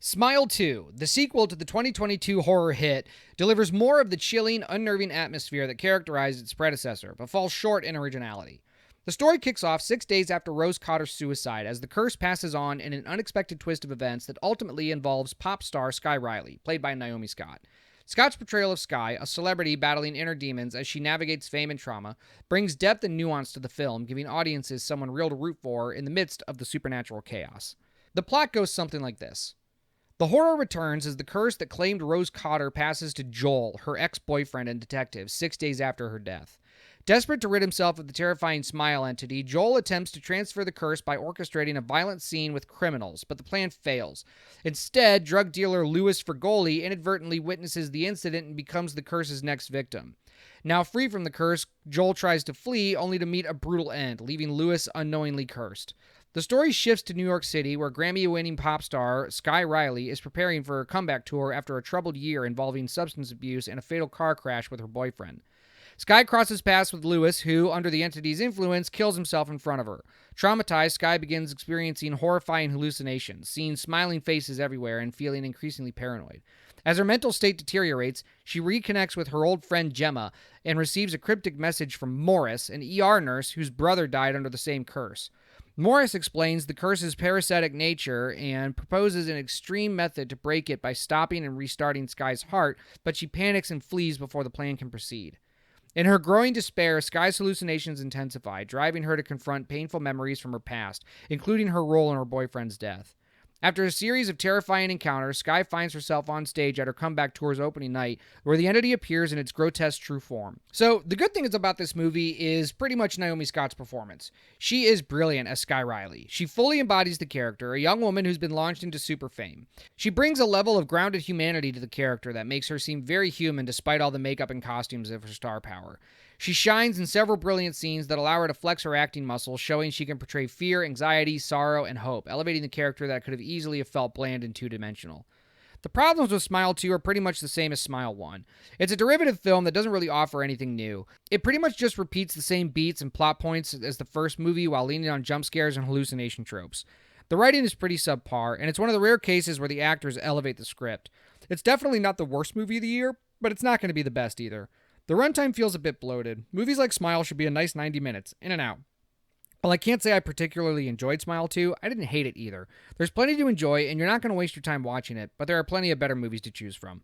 Smile 2, the sequel to the 2022 horror hit, delivers more of the chilling, unnerving atmosphere that characterized its predecessor, but falls short in originality. The story kicks off 6 days after Rose Cotter's suicide as the curse passes on in an unexpected twist of events that ultimately involves pop star Sky Riley, played by Naomi Scott. Scott's portrayal of Sky, a celebrity battling inner demons as she navigates fame and trauma, brings depth and nuance to the film, giving audiences someone real to root for in the midst of the supernatural chaos. The plot goes something like this. The horror returns as the curse that claimed Rose Cotter passes to Joel, her ex-boyfriend and detective, 6 days after her death. Desperate to rid himself of the terrifying Smile entity, Joel attempts to transfer the curse by orchestrating a violent scene with criminals, but the plan fails. Instead, drug dealer Louis Fergoli inadvertently witnesses the incident and becomes the curse's next victim. Now free from the curse, Joel tries to flee, only to meet a brutal end, leaving Louis unknowingly cursed. The story shifts to New York City, where Grammy-winning pop star Sky Riley is preparing for her comeback tour after a troubled year involving substance abuse and a fatal car crash with her boyfriend. Sky crosses paths with Louis, who, under the entity's influence, kills himself in front of her. Traumatized, Sky begins experiencing horrifying hallucinations, seeing smiling faces everywhere and feeling increasingly paranoid. As her mental state deteriorates, she reconnects with her old friend Gemma and receives a cryptic message from Morris, an ER nurse whose brother died under the same curse. Morris explains the curse's parasitic nature and proposes an extreme method to break it by stopping and restarting Sky's heart, but she panics and flees before the plan can proceed. In her growing despair, Sky's hallucinations intensify, driving her to confront painful memories from her past, including her role in her boyfriend's death. After a series of terrifying encounters, Sky finds herself on stage at her comeback tour's opening night, where the entity appears in its grotesque true form. So, the good thing is about this movie is pretty much Naomi Scott's performance. She is brilliant as Sky Riley. She fully embodies the character, a young woman who's been launched into super fame. She brings a level of grounded humanity to the character that makes her seem very human despite all the makeup and costumes of her star power. She shines in several brilliant scenes that allow her to flex her acting muscles, showing she can portray fear, anxiety, sorrow, and hope, elevating the character that could have easily have felt bland and two-dimensional. The problems with Smile 2 are pretty much the same as Smile 1. It's a derivative film that doesn't really offer anything new. It pretty much just repeats the same beats and plot points as the first movie while leaning on jump scares and hallucination tropes. The writing is pretty subpar, and it's one of the rare cases where the actors elevate the script. It's definitely not the worst movie of the year, but it's not going to be the best either. The runtime feels a bit bloated. Movies like Smile should be a nice 90 minutes, in and out. While I can't say I particularly enjoyed Smile 2, I didn't hate it either. There's plenty to enjoy, and you're not going to waste your time watching it, but there are plenty of better movies to choose from.